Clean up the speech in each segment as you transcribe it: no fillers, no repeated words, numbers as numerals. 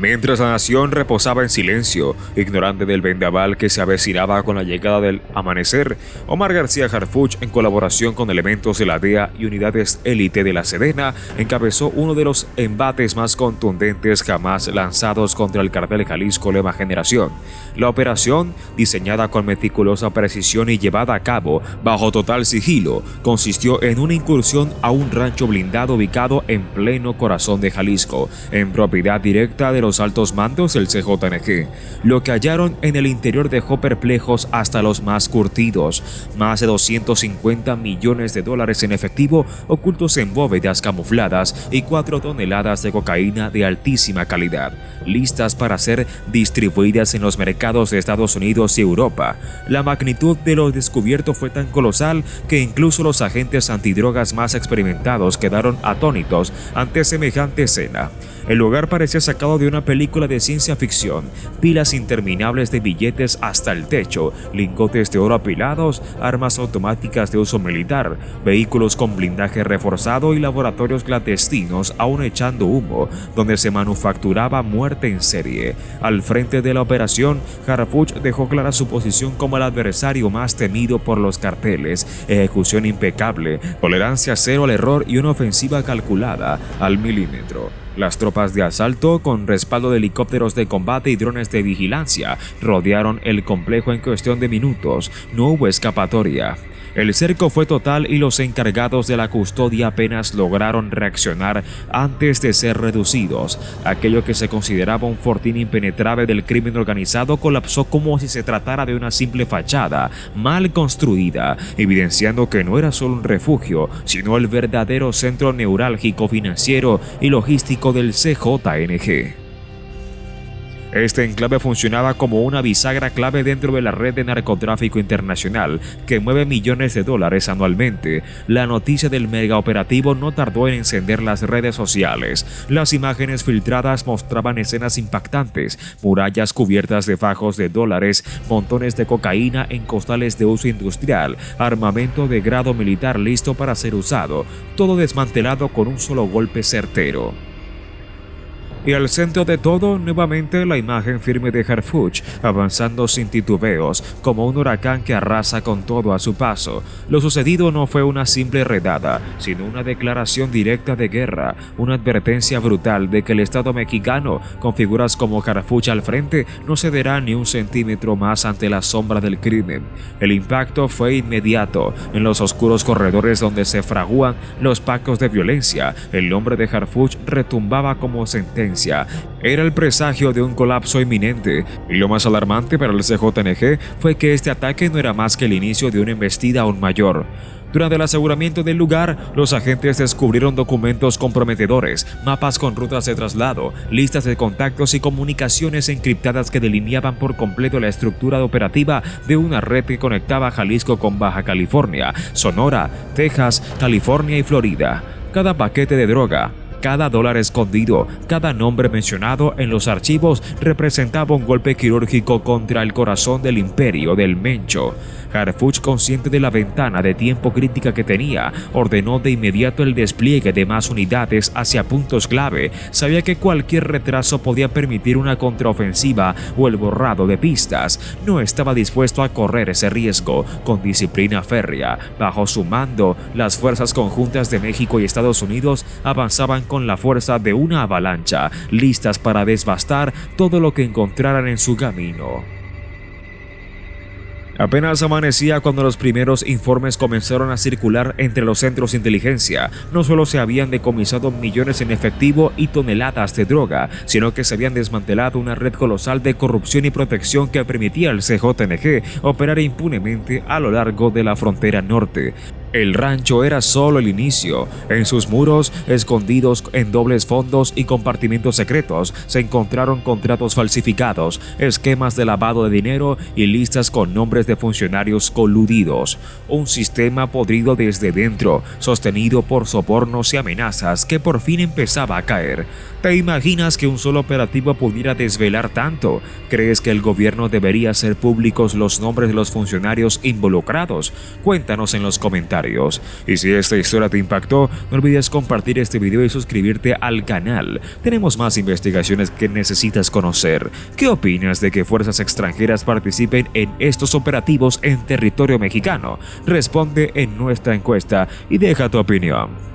Mientras la nación reposaba en silencio, ignorante del vendaval que se avecinaba con la llegada del amanecer, Omar García Harfuch, en colaboración con elementos de la DEA y unidades élite de la Sedena, encabezó uno de los embates más contundentes jamás lanzados contra el cartel Jalisco Nueva Generación. La operación, diseñada con meticulosa precisión y llevada a cabo bajo total sigilo, consistió en una incursión a un rancho blindado ubicado en pleno corazón de Jalisco, en propiedad directa de los altos mandos del CJNG. Lo que hallaron en el interior dejó perplejos hasta los más curtidos. Más de 250 millones de dólares en efectivo ocultos en bóvedas camufladas y 4 toneladas de cocaína de altísima calidad, listas para ser distribuidas en los mercados de Estados Unidos y Europa. La magnitud de lo descubierto fue tan colosal que incluso los agentes antidrogas más experimentados quedaron atónitos ante semejante escena. El lugar parecía sacado de una película de ciencia ficción: pilas interminables de billetes hasta el techo, lingotes de oro apilados, armas automáticas de uso militar, vehículos con blindaje reforzado y laboratorios clandestinos aún echando humo, donde se manufacturaba muerte en serie. Al frente de la operación, Harfuch dejó clara su posición como el adversario más temido por los carteles: ejecución impecable, tolerancia cero al error y una ofensiva calculada al milímetro. Las tropas de asalto, con respaldo de helicópteros de combate y drones de vigilancia, rodearon el complejo en cuestión de minutos. No hubo escapatoria. El cerco fue total y los encargados de la custodia apenas lograron reaccionar antes de ser reducidos. Aquello que se consideraba un fortín impenetrable del crimen organizado colapsó como si se tratara de una simple fachada mal construida, evidenciando que no era solo un refugio, sino el verdadero centro neurálgico financiero y logístico del CJNG. Este enclave funcionaba como una bisagra clave dentro de la red de narcotráfico internacional que mueve millones de dólares anualmente. La noticia del megaoperativo no tardó en encender las redes sociales. Las imágenes filtradas mostraban escenas impactantes: murallas cubiertas de fajos de dólares, montones de cocaína en costales de uso industrial, armamento de grado militar listo para ser usado, todo desmantelado con un solo golpe certero. Y al centro de todo, nuevamente la imagen firme de Harfuch, avanzando sin titubeos, como un huracán que arrasa con todo a su paso. Lo sucedido no fue una simple redada, sino una declaración directa de guerra, una advertencia brutal de que el Estado mexicano, con figuras como Harfuch al frente, no cederá ni un centímetro más ante la sombra del crimen. El impacto fue inmediato. En los oscuros corredores donde se fraguan los pactos de violencia, el nombre de Harfuch retumbaba como sentencia. Era el presagio de un colapso inminente, y lo más alarmante para el CJNG fue que este ataque no era más que el inicio de una embestida aún mayor. Durante el aseguramiento del lugar, los agentes descubrieron documentos comprometedores, mapas con rutas de traslado, listas de contactos y comunicaciones encriptadas que delineaban por completo la estructura operativa de una red que conectaba Jalisco con Baja California, Sonora, Texas, California y Florida. Cada paquete de droga, cada dólar escondido, cada nombre mencionado en los archivos representaba un golpe quirúrgico contra el corazón del imperio del Mencho. Harfuch, consciente de la ventana de tiempo crítica que tenía, ordenó de inmediato el despliegue de más unidades hacia puntos clave. Sabía que cualquier retraso podía permitir una contraofensiva o el borrado de pistas. No estaba dispuesto a correr ese riesgo. Con disciplina férrea, bajo su mando, las fuerzas conjuntas de México y Estados Unidos avanzaban con la fuerza de una avalancha, listas para devastar todo lo que encontraran en su camino. Apenas amanecía cuando los primeros informes comenzaron a circular entre los centros de inteligencia. No solo se habían decomisado millones en efectivo y toneladas de droga, sino que se habían desmantelado una red colosal de corrupción y protección que permitía al CJNG operar impunemente a lo largo de la frontera norte. El rancho era solo el inicio. En sus muros, escondidos en dobles fondos y compartimentos secretos, se encontraron contratos falsificados, esquemas de lavado de dinero y listas con nombres de funcionarios coludidos. Un sistema podrido desde dentro, sostenido por sobornos y amenazas que por fin empezaba a caer. ¿Te imaginas que un solo operativo pudiera desvelar tanto? ¿Crees que el gobierno debería hacer públicos los nombres de los funcionarios involucrados? Cuéntanos en los comentarios. sicarios. Y si esta historia te impactó, no olvides compartir este video y suscribirte al canal. Tenemos más investigaciones que necesitas conocer. ¿Qué opinas de que fuerzas extranjeras participen en estos operativos en territorio mexicano? Responde en nuestra encuesta y deja tu opinión.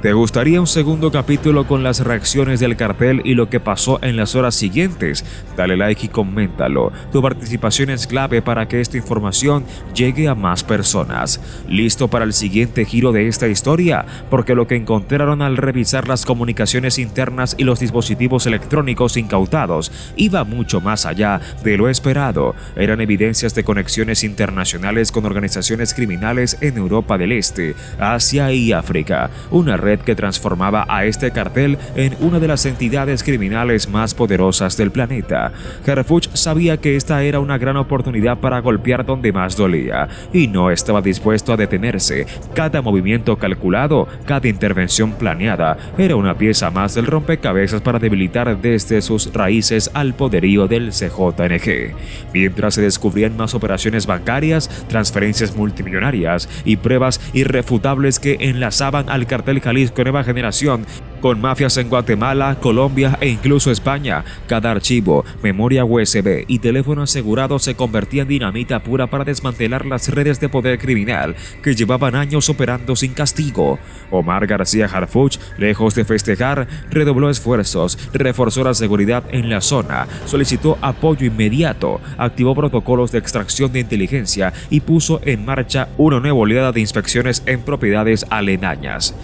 ¿Te gustaría un segundo capítulo con las reacciones del cartel y lo que pasó en las horas siguientes? Dale like y coméntalo. Tu participación es clave para que esta información llegue a más personas. ¿Listo para el siguiente giro de esta historia? Porque lo que encontraron al revisar las comunicaciones internas y los dispositivos electrónicos incautados iba mucho más allá de lo esperado. Eran evidencias de conexiones internacionales con organizaciones criminales en Europa del Este, Asia y África. Una red que transformaba a este cartel en una de las entidades criminales más poderosas del planeta. Harfuch sabía que esta era una gran oportunidad para golpear donde más dolía, y no estaba dispuesto a detenerse. Cada movimiento calculado, cada intervención planeada, era una pieza más del rompecabezas para debilitar desde sus raíces al poderío del CJNG. Mientras se descubrían más operaciones bancarias, transferencias multimillonarias y pruebas irrefutables que enlazaban al cartel Jalisco Nueva Generación con mafias en Guatemala, Colombia e incluso España. Cada archivo, memoria USB y teléfono asegurado se convertía en dinamita pura para desmantelar las redes de poder criminal que llevaban años operando sin castigo. Omar García Harfuch, lejos de festejar, redobló esfuerzos, reforzó la seguridad en la zona, solicitó apoyo inmediato, activó protocolos de extracción de inteligencia y puso en marcha una nueva oleada de inspecciones en propiedades aledañas.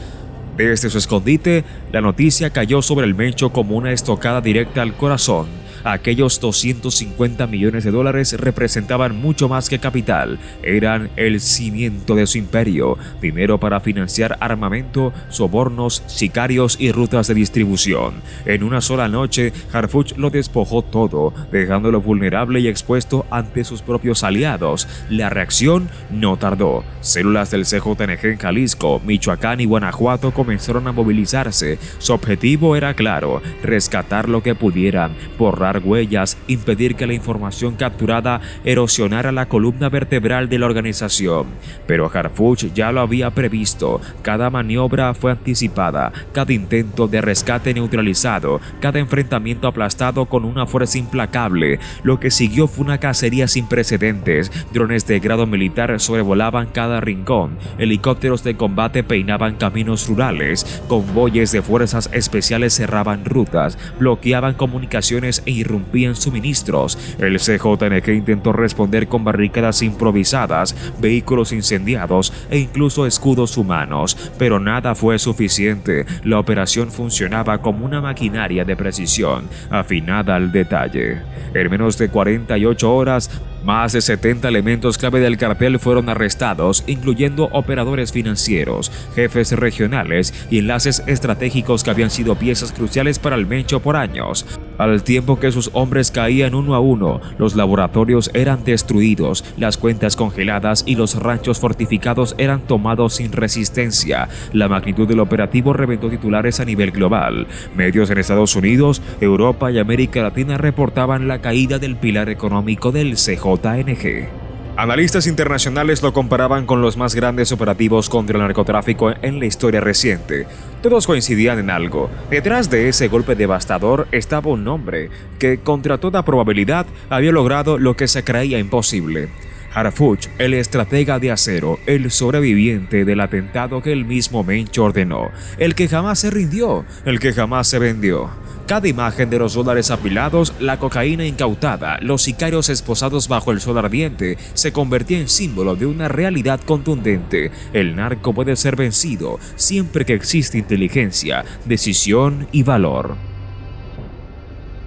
Desde su escondite, la noticia cayó sobre el Mencho como una estocada directa al corazón. Aquellos $250 millones representaban mucho más que capital, eran el cimiento de su imperio, dinero para financiar armamento, sobornos, sicarios y rutas de distribución. En una sola noche, Harfuch lo despojó todo, dejándolo vulnerable y expuesto ante sus propios aliados. La reacción no tardó. Células del CJNG en Jalisco, Michoacán y Guanajuato comenzaron a movilizarse. Su objetivo era claro: rescatar lo que pudieran, borrar huellas, impedir que la información capturada erosionara la columna vertebral de la organización. Pero Harfuch ya lo había previsto. Cada maniobra fue anticipada, cada intento de rescate neutralizado, cada enfrentamiento aplastado con una fuerza implacable. Lo que siguió fue una cacería sin precedentes. Drones de grado militar sobrevolaban cada rincón, helicópteros de combate peinaban caminos rurales, convoyes de fuerzas especiales cerraban rutas, bloqueaban comunicaciones e irrumpían suministros. El CJNG intentó responder con barricadas improvisadas, vehículos incendiados e incluso escudos humanos, pero nada fue suficiente. La operación funcionaba como una maquinaria de precisión, afinada al detalle. En menos de 48 horas, más de 70 elementos clave del cartel fueron arrestados, incluyendo operadores financieros, jefes regionales y enlaces estratégicos que habían sido piezas cruciales para el Mencho por años. Al tiempo que sus hombres caían uno a uno, los laboratorios eran destruidos, las cuentas congeladas y los ranchos fortificados eran tomados sin resistencia. La magnitud del operativo reventó titulares a nivel global. Medios en Estados Unidos, Europa y América Latina reportaban la caída del pilar económico del CJNG. Analistas internacionales lo comparaban con los más grandes operativos contra el narcotráfico en la historia reciente. Todos coincidían en algo: detrás de ese golpe devastador estaba un hombre que, contra toda probabilidad, había logrado lo que se creía imposible. Harfuch, el estratega de acero, el sobreviviente del atentado que el mismo Mencho ordenó, el que jamás se rindió, el que jamás se vendió. Cada imagen de los dólares apilados, la cocaína incautada, los sicarios esposados bajo el sol ardiente, se convertía en símbolo de una realidad contundente. El narco puede ser vencido siempre que existe inteligencia, decisión y valor.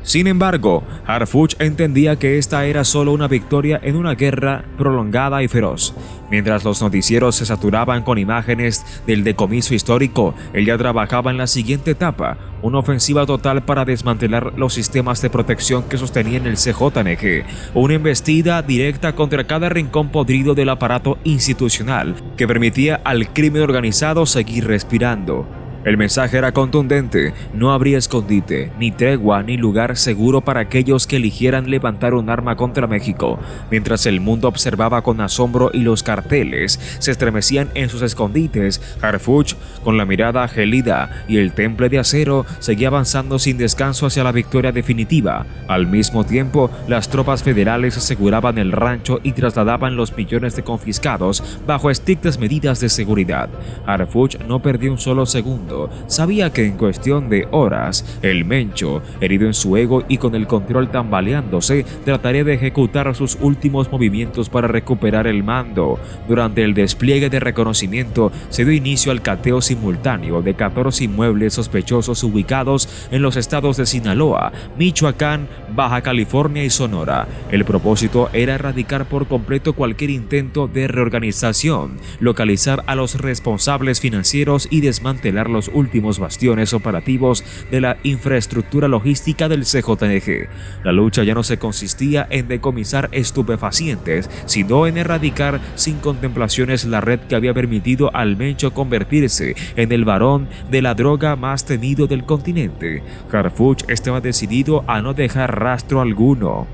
Sin embargo, Harfuch entendía que esta era solo una victoria en una guerra prolongada y feroz. Mientras los noticieros se saturaban con imágenes del decomiso histórico, él ya trabajaba en la siguiente etapa: una ofensiva total para desmantelar los sistemas de protección que sostenían el CJNG, una embestida directa contra cada rincón podrido del aparato institucional que permitía al crimen organizado seguir respirando. El mensaje era contundente: no habría escondite, ni tregua, ni lugar seguro para aquellos que eligieran levantar un arma contra México. Mientras el mundo observaba con asombro y los carteles se estremecían en sus escondites, Harfuch, con la mirada gelida y el temple de acero, seguía avanzando sin descanso hacia la victoria definitiva. Al mismo tiempo, las tropas federales aseguraban el rancho y trasladaban los millones de confiscados bajo estrictas medidas de seguridad. Harfuch no perdió un solo segundo. Sabía que en cuestión de horas, el Mencho, herido en su ego y con el control tambaleándose, trataría de ejecutar sus últimos movimientos para recuperar el mando. Durante el despliegue de reconocimiento, se dio inicio al cateo simultáneo de 14 inmuebles sospechosos ubicados en los estados de Sinaloa, Michoacán, Baja California y Sonora. El propósito era erradicar por completo cualquier intento de reorganización, localizar a los responsables financieros y desmantelar los últimos bastiones operativos de la infraestructura logística del CJNG. La lucha ya no se consistía en decomisar estupefacientes, sino en erradicar sin contemplaciones la red que había permitido al Mencho convertirse en el varón de la droga más temido del continente. Harfuch estaba decidido a no dejar rastro alguno.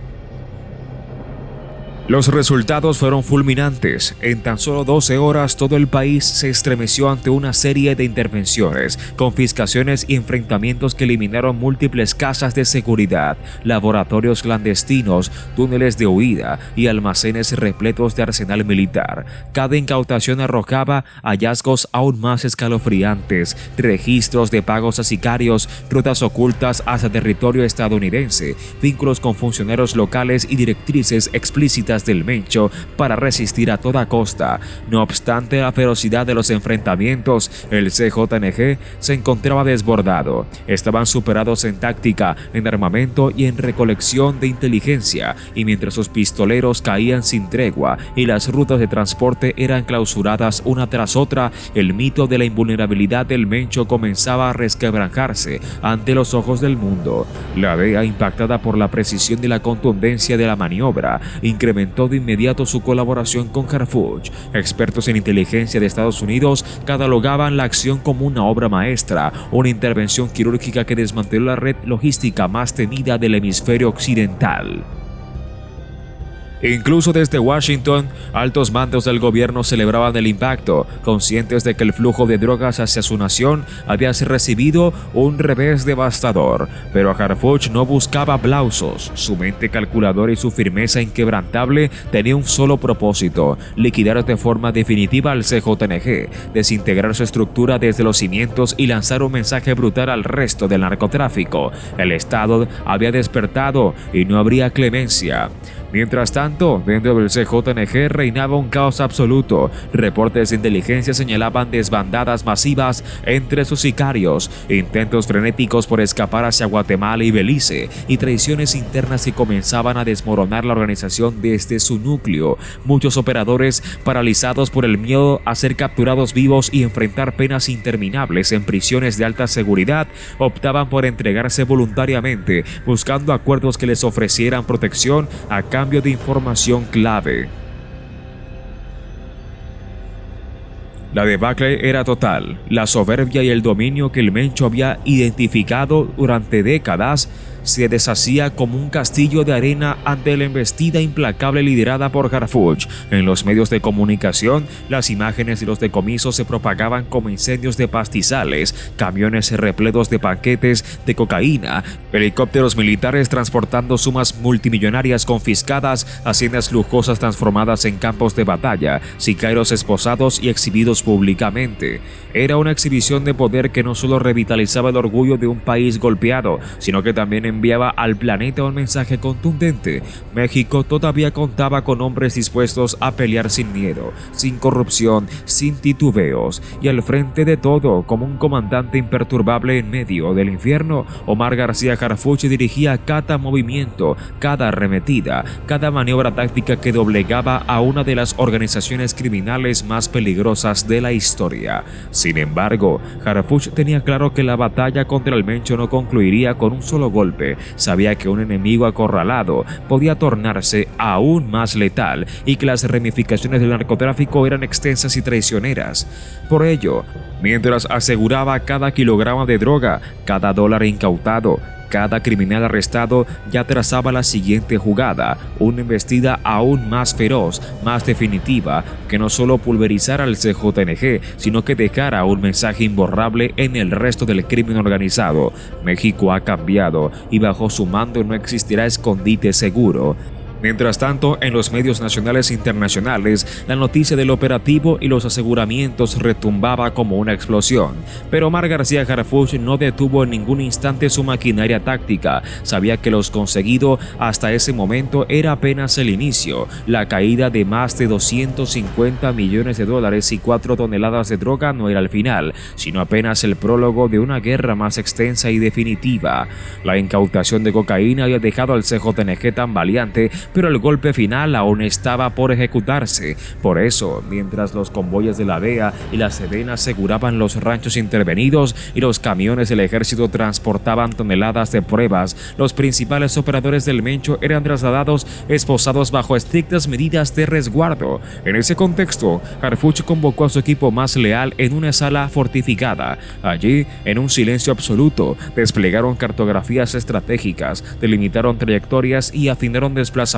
Los resultados fueron fulminantes. En tan solo 12 horas todo el país se estremeció ante una serie de intervenciones, confiscaciones y enfrentamientos que eliminaron múltiples casas de seguridad, laboratorios clandestinos, túneles de huida y almacenes repletos de arsenal militar. Cada incautación arrojaba hallazgos aún más escalofriantes: registros de pagos a sicarios, rutas ocultas hacia territorio estadounidense, vínculos con funcionarios locales y directrices explícitas del Mencho para resistir a toda costa. No obstante la ferocidad de los enfrentamientos, el CJNG se encontraba desbordado. Estaban superados en táctica, en armamento y en recolección de inteligencia, y mientras sus pistoleros caían sin tregua y las rutas de transporte eran clausuradas una tras otra, el mito de la invulnerabilidad del Mencho comenzaba a resquebrajarse ante los ojos del mundo. La DEA, impactada por la precisión y la contundencia de la maniobra, incrementó de inmediato su colaboración con Harfuch. Expertos en inteligencia de Estados Unidos catalogaban la acción como una obra maestra, una intervención quirúrgica que desmanteló la red logística más temida del hemisferio occidental. Incluso desde Washington, altos mandos del gobierno celebraban el impacto, conscientes de que el flujo de drogas hacia su nación había recibido un revés devastador. Pero Harfuch no buscaba aplausos. Su mente calculadora y su firmeza inquebrantable tenían un solo propósito: liquidar de forma definitiva al CJNG, desintegrar su estructura desde los cimientos y lanzar un mensaje brutal al resto del narcotráfico. El Estado había despertado y no habría clemencia. Mientras tanto, dentro del CJNG reinaba un caos absoluto. Reportes de inteligencia señalaban desbandadas masivas entre sus sicarios, intentos frenéticos por escapar hacia Guatemala y Belice, y traiciones internas que comenzaban a desmoronar la organización desde su núcleo. Muchos operadores, paralizados por el miedo a ser capturados vivos y enfrentar penas interminables en prisiones de alta seguridad, optaban por entregarse voluntariamente, buscando acuerdos que les ofrecieran protección a cambio de información clave. La debacle era total. La soberbia y el dominio que el Mencho había identificado durante décadas se deshacía como un castillo de arena ante la embestida implacable liderada por Harfuch. En los medios de comunicación, las imágenes de los decomisos se propagaban como incendios de pastizales, camiones repletos de paquetes de cocaína, helicópteros militares transportando sumas multimillonarias confiscadas, haciendas lujosas transformadas en campos de batalla, sicarios esposados y exhibidos públicamente. Era una exhibición de poder que no solo revitalizaba el orgullo de un país golpeado, sino que también enviaba al planeta un mensaje contundente: México todavía contaba con hombres dispuestos a pelear sin miedo, sin corrupción, sin titubeos, y al frente de todo, como un comandante imperturbable en medio del infierno, Omar García Harfuch dirigía cada movimiento, cada arremetida, cada maniobra táctica que doblegaba a una de las organizaciones criminales más peligrosas de la historia. Sin embargo, Harfuch tenía claro que la batalla contra el Mencho no concluiría con un solo golpe. golpe. Sabía que un enemigo acorralado podía tornarse aún más letal y que las ramificaciones del narcotráfico eran extensas y traicioneras. Por ello, mientras aseguraba cada kilogramo de droga, cada dólar incautado, cada criminal arrestado ya trazaba la siguiente jugada, una embestida aún más feroz, más definitiva, que no solo pulverizara al CJNG, sino que dejara un mensaje imborrable en el resto del crimen organizado. México ha cambiado y bajo su mando no existirá escondite seguro. Mientras tanto, en los medios nacionales e internacionales, la noticia del operativo y los aseguramientos retumbaba como una explosión. Pero Omar García Harfuch no detuvo en ningún instante su maquinaria táctica. Sabía que lo conseguido hasta ese momento era apenas el inicio. La caída de más de 250 millones de dólares y 4 toneladas de droga no era el final, sino apenas el prólogo de una guerra más extensa y definitiva. La incautación de cocaína había dejado al CJNG tambaleante, pero el golpe final aún estaba por ejecutarse. Por eso, mientras los convoyes de la DEA y la Sedena aseguraban los ranchos intervenidos y los camiones del ejército transportaban toneladas de pruebas, los principales operadores del Mencho eran trasladados esposados bajo estrictas medidas de resguardo. En ese contexto, Harfuch convocó a su equipo más leal en una sala fortificada. Allí, en un silencio absoluto, desplegaron cartografías estratégicas, delimitaron trayectorias y afinaron desplazamientos.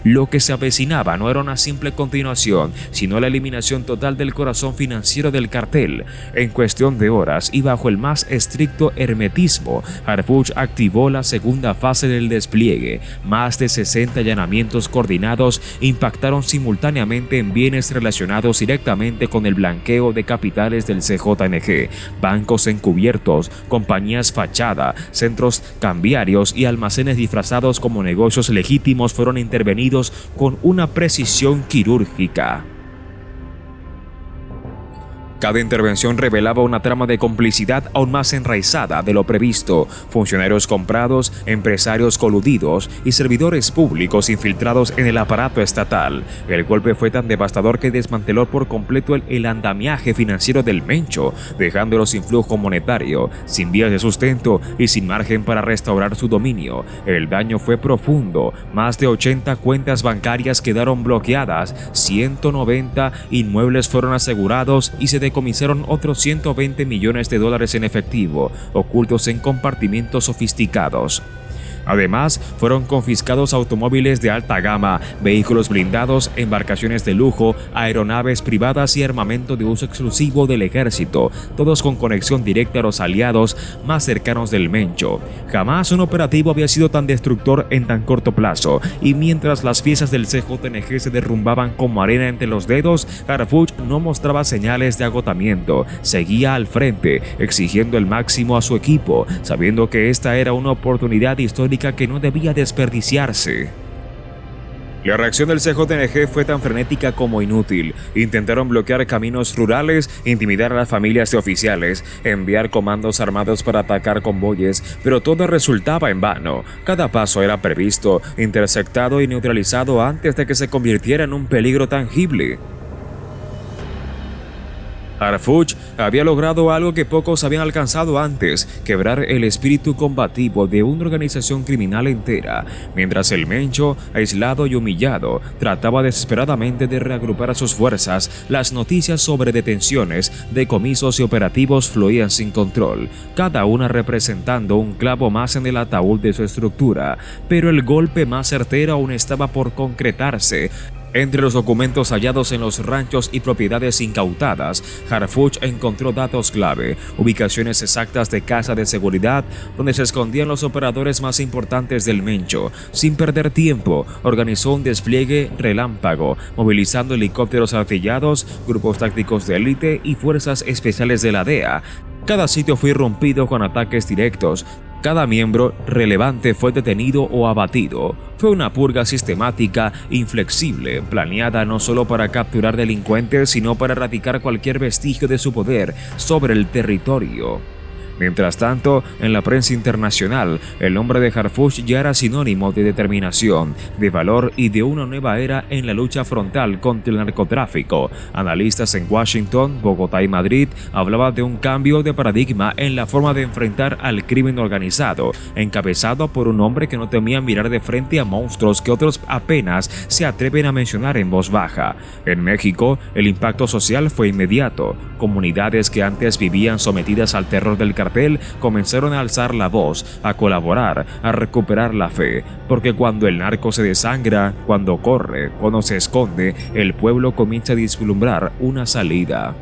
Lo que se avecinaba no era una simple continuación, sino la eliminación total del corazón financiero del cartel. En cuestión de horas y bajo el más estricto hermetismo, Harfuch activó la segunda fase del despliegue. Más de 60 allanamientos coordinados impactaron simultáneamente en bienes relacionados directamente con el blanqueo de capitales del CJNG, bancos encubiertos, compañías fachada, centros cambiarios y almacenes disfrazados como negocios legítimos fueron intervenidos con una precisión quirúrgica. Cada intervención revelaba una trama de complicidad aún más enraizada de lo previsto. Funcionarios comprados, empresarios coludidos y servidores públicos infiltrados en el aparato estatal. El golpe fue tan devastador que desmanteló por completo el andamiaje financiero del Mencho, dejándolo sin flujo monetario, sin vías de sustento y sin margen para restaurar su dominio. El daño fue profundo. Más de 80 cuentas bancarias quedaron bloqueadas, 190 inmuebles fueron asegurados y se decomisaron otros 120 millones de dólares en efectivo, ocultos en compartimientos sofisticados. Además, fueron confiscados automóviles de alta gama, vehículos blindados, embarcaciones de lujo, aeronaves privadas y armamento de uso exclusivo del ejército, todos con conexión directa a los aliados más cercanos del Mencho. Jamás un operativo había sido tan destructor en tan corto plazo, y mientras las piezas del CJNG se derrumbaban como arena entre los dedos, Harfuch no mostraba señales de agotamiento. Seguía al frente, exigiendo el máximo a su equipo, sabiendo que esta era una oportunidad histórica que no debía desperdiciarse. La reacción del CJNG fue tan frenética como inútil. Intentaron bloquear caminos rurales, intimidar a las familias de oficiales, enviar comandos armados para atacar convoyes, pero todo resultaba en vano. Cada paso era previsto, interceptado y neutralizado antes de que se convirtiera en un peligro tangible. Harfuch había logrado algo que pocos habían alcanzado antes: quebrar el espíritu combativo de una organización criminal entera. Mientras el Mencho, aislado y humillado, trataba desesperadamente de reagrupar a sus fuerzas, las noticias sobre detenciones, decomisos y operativos fluían sin control, cada una representando un clavo más en el ataúd de su estructura. Pero el golpe más certero aún estaba por concretarse. Entre los documentos hallados en los ranchos y propiedades incautadas, Harfuch encontró datos clave, ubicaciones exactas de casas de seguridad donde se escondían los operadores más importantes del Mencho. Sin perder tiempo, organizó un despliegue relámpago, movilizando helicópteros artillados, grupos tácticos de élite y fuerzas especiales de la DEA. Cada sitio fue irrumpido con ataques directos. Cada miembro relevante fue detenido o abatido. Fue una purga sistemática, inflexible, planeada no solo para capturar delincuentes, sino para erradicar cualquier vestigio de su poder sobre el territorio. Mientras tanto, en la prensa internacional, el nombre de Harfuch ya era sinónimo de determinación, de valor y de una nueva era en la lucha frontal contra el narcotráfico. Analistas en Washington, Bogotá y Madrid hablaban de un cambio de paradigma en la forma de enfrentar al crimen organizado, encabezado por un hombre que no temía mirar de frente a monstruos que otros apenas se atreven a mencionar en voz baja. En México, el impacto social fue inmediato. Comunidades que antes vivían sometidas al terror del cartel comenzaron a alzar la voz, a colaborar, a recuperar la fe, porque cuando el narco se desangra, cuando corre, cuando se esconde, el pueblo comienza a vislumbrar una salida.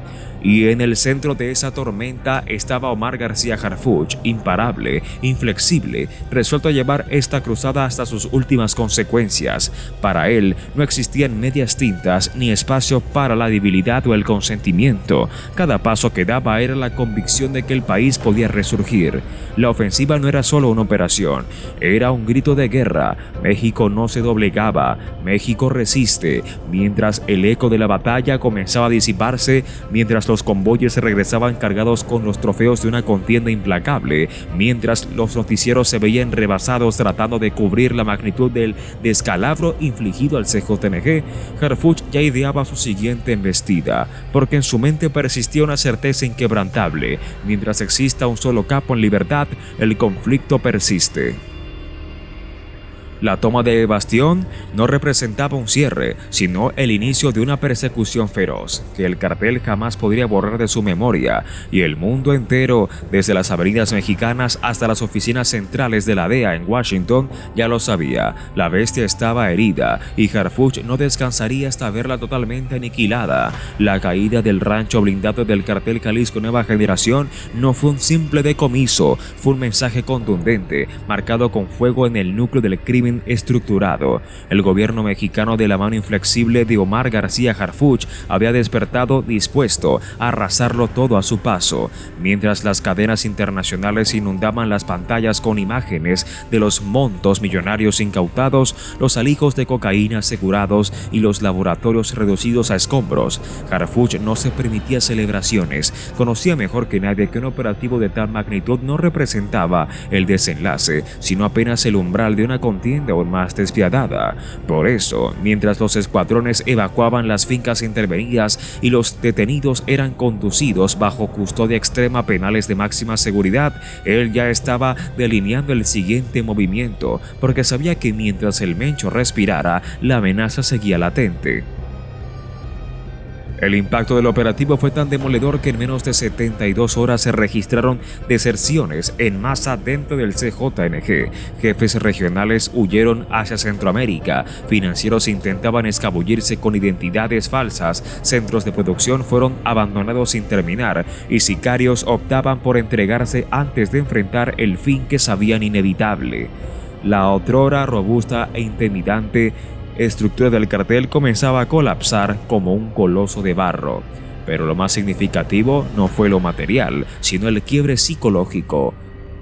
Y en el centro de esa tormenta estaba Omar García Harfuch, imparable, inflexible, resuelto a llevar esta cruzada hasta sus últimas consecuencias. Para él no existían medias tintas ni espacio para la debilidad o el consentimiento. Cada paso que daba era la convicción de que el país podía resurgir. La ofensiva no era solo una operación, era un grito de guerra. México no se doblegaba, México resiste. Mientras el eco de la batalla comenzaba a disiparse, mientras los convoyes se regresaban cargados con los trofeos de una contienda implacable, mientras los noticieros se veían rebasados tratando de cubrir la magnitud del descalabro infligido al CJNG, Harfuch ya ideaba su siguiente embestida, porque en su mente persistía una certeza inquebrantable: mientras exista un solo capo en libertad, el conflicto persiste. La toma de Bastión no representaba un cierre, sino el inicio de una persecución feroz, que el cartel jamás podría borrar de su memoria, y el mundo entero, desde las avenidas mexicanas hasta las oficinas centrales de la DEA en Washington, ya lo sabía. La bestia estaba herida, y Harfuch no descansaría hasta verla totalmente aniquilada. La caída del rancho blindado del cartel Jalisco Nueva Generación no fue un simple decomiso, fue un mensaje contundente, marcado con fuego en el núcleo del crimen estructurado. El gobierno mexicano, de la mano inflexible de Omar García Harfuch, había despertado dispuesto a arrasarlo todo a su paso. Mientras las cadenas internacionales inundaban las pantallas con imágenes de los montos millonarios incautados, los alijos de cocaína asegurados y los laboratorios reducidos a escombros, Harfuch no se permitía celebraciones. Conocía mejor que nadie que un operativo de tal magnitud no representaba el desenlace, sino apenas el umbral de una contienda aún más despiadada. Por eso, mientras los escuadrones evacuaban las fincas intervenidas y los detenidos eran conducidos bajo custodia extrema a penales de máxima seguridad, él ya estaba delineando el siguiente movimiento, porque sabía que mientras el Mencho respirara, la amenaza seguía latente. El impacto del operativo fue tan demoledor que en menos de 72 horas se registraron deserciones en masa dentro del CJNG. Jefes regionales huyeron hacia Centroamérica, financieros intentaban escabullirse con identidades falsas, centros de producción fueron abandonados sin terminar y sicarios optaban por entregarse antes de enfrentar el fin que sabían inevitable. La otrora robusta e intimidante estructura del cartel comenzaba a colapsar como un coloso de barro. Pero lo más significativo no fue lo material, sino el quiebre psicológico.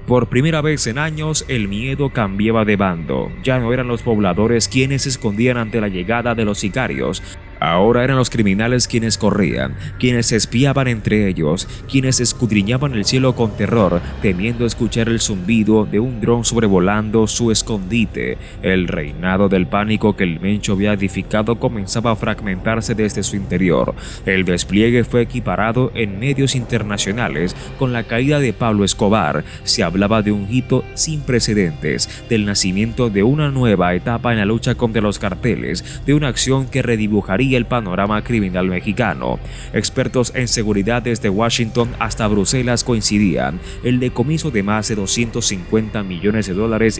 Por primera vez en años, el miedo cambiaba de bando. Ya no eran los pobladores quienes se escondían ante la llegada de los sicarios. Ahora eran los criminales quienes corrían, quienes se espiaban entre ellos, quienes escudriñaban el cielo con terror, temiendo escuchar el zumbido de un dron sobrevolando su escondite. El reinado del pánico que el Mencho había edificado comenzaba a fragmentarse desde su interior. El despliegue fue equiparado en medios internacionales con la caída de Pablo Escobar. Se hablaba de un hito sin precedentes, del nacimiento de una nueva etapa en la lucha contra los carteles, de una acción que redibujaría el panorama criminal mexicano. Expertos en seguridad desde Washington hasta Bruselas coincidían: el decomiso de más de $250 millones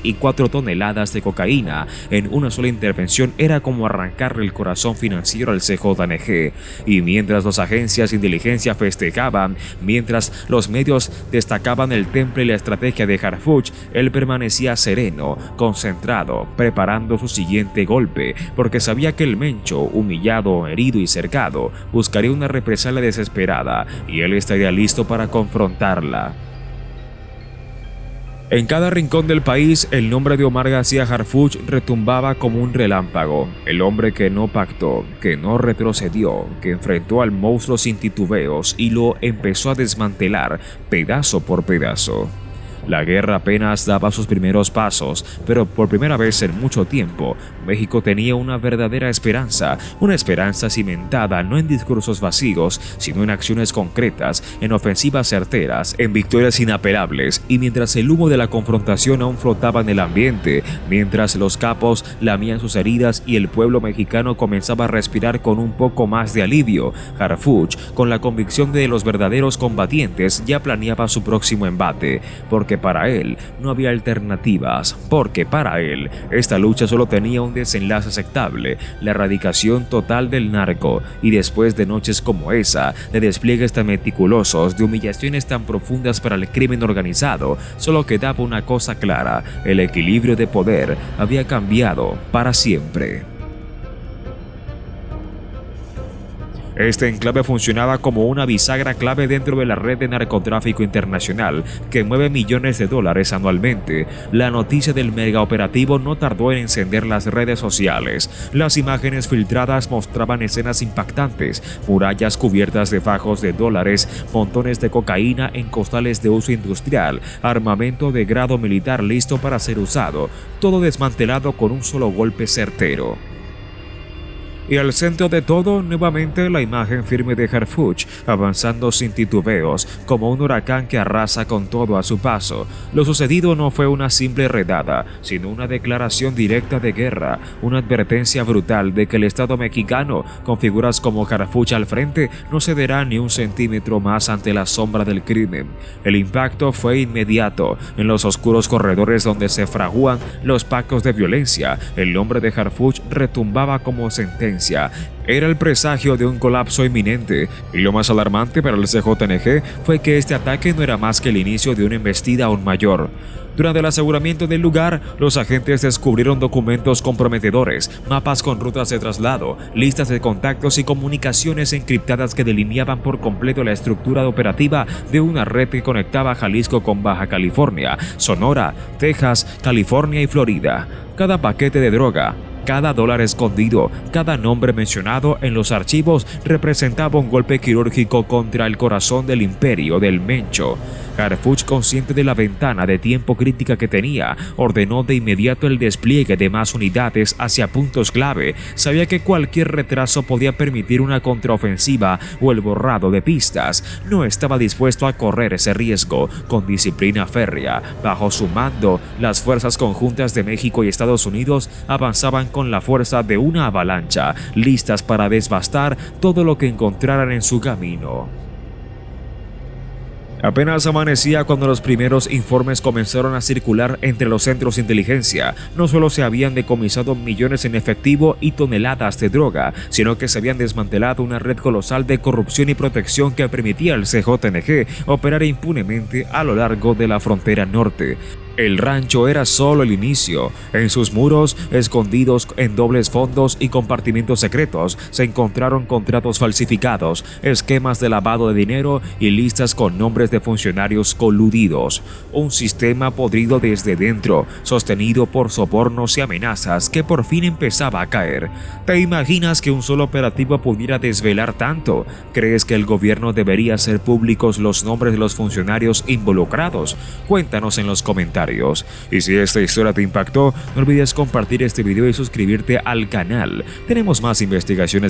y 4 toneladas de cocaína en una sola intervención era como arrancarle el corazón financiero al CJNG. Y mientras las agencias de inteligencia festejaban, mientras los medios destacaban el temple y la estrategia de Harfuch, él permanecía sereno, concentrado, preparando su siguiente golpe, porque sabía que el Mencho, humillado, herido y cercado, buscaría una represalia desesperada, y él estaría listo para confrontarla. En cada rincón del país, el nombre de Omar García Harfuch retumbaba como un relámpago. El hombre que no pactó, que no retrocedió, que enfrentó al monstruo sin titubeos y lo empezó a desmantelar pedazo por pedazo. La guerra apenas daba sus primeros pasos, pero por primera vez en mucho tiempo, México tenía una verdadera esperanza, una esperanza cimentada no en discursos vacíos, sino en acciones concretas, en ofensivas certeras, en victorias inapelables, y mientras el humo de la confrontación aún flotaba en el ambiente, mientras los capos lamían sus heridas y el pueblo mexicano comenzaba a respirar con un poco más de alivio, Harfuch, con la convicción de los verdaderos combatientes, ya planeaba su próximo embate, porque para él no había alternativas, porque para él esta lucha solo tenía un desenlace aceptable, la erradicación total del narco, y después de noches como esa, de despliegues tan meticulosos, de humillaciones tan profundas para el crimen organizado, solo quedaba una cosa clara: el equilibrio de poder había cambiado para siempre. Este enclave funcionaba como una bisagra clave dentro de la red de narcotráfico internacional que mueve millones de dólares anualmente. La noticia del megaoperativo no tardó en encender las redes sociales. Las imágenes filtradas mostraban escenas impactantes, murallas cubiertas de fajos de dólares, montones de cocaína en costales de uso industrial, armamento de grado militar listo para ser usado, todo desmantelado con un solo golpe certero. Y al centro de todo, nuevamente la imagen firme de Harfuch, avanzando sin titubeos, como un huracán que arrasa con todo a su paso. Lo sucedido no fue una simple redada, sino una declaración directa de guerra, una advertencia brutal de que el Estado mexicano, con figuras como Harfuch al frente, no cederá ni un centímetro más ante la sombra del crimen. El impacto fue inmediato. En los oscuros corredores donde se fraguan los pactos de violencia, el nombre de Harfuch retumbaba como sentencia. Era el presagio de un colapso inminente, y lo más alarmante para el CJNG fue que este ataque no era más que el inicio de una embestida aún mayor. Durante el aseguramiento del lugar, los agentes descubrieron documentos comprometedores, mapas con rutas de traslado, listas de contactos y comunicaciones encriptadas que delineaban por completo la estructura operativa de una red que conectaba Jalisco con Baja California, Sonora, Texas, California y Florida. Cada paquete de droga, cada dólar escondido, cada nombre mencionado en los archivos representaba un golpe quirúrgico contra el corazón del imperio del Mencho. Harfuch, consciente de la ventana de tiempo crítica que tenía, ordenó de inmediato el despliegue de más unidades hacia puntos clave. Sabía que cualquier retraso podía permitir una contraofensiva o el borrado de pistas. No estaba dispuesto a correr ese riesgo. Con disciplina férrea, bajo su mando, las fuerzas conjuntas de México y Estados Unidos avanzaban con la fuerza de una avalancha, listas para devastar todo lo que encontraran en su camino. Apenas amanecía cuando los primeros informes comenzaron a circular entre los centros de inteligencia. No solo se habían decomisado millones en efectivo y toneladas de droga, sino que se habían desmantelado una red colosal de corrupción y protección que permitía al CJNG operar impunemente a lo largo de la frontera norte. El rancho era solo el inicio. En sus muros, escondidos en dobles fondos y compartimentos secretos, se encontraron contratos falsificados, esquemas de lavado de dinero y listas con nombres de funcionarios coludidos. Un sistema podrido desde dentro, sostenido por sobornos y amenazas que por fin empezaba a caer. ¿Te imaginas que un solo operativo pudiera desvelar tanto? ¿Crees que el gobierno debería hacer públicos los nombres de los funcionarios involucrados? Cuéntanos en los comentarios. Y si esta historia te impactó, no olvides compartir este video y suscribirte al canal. Tenemos más investigaciones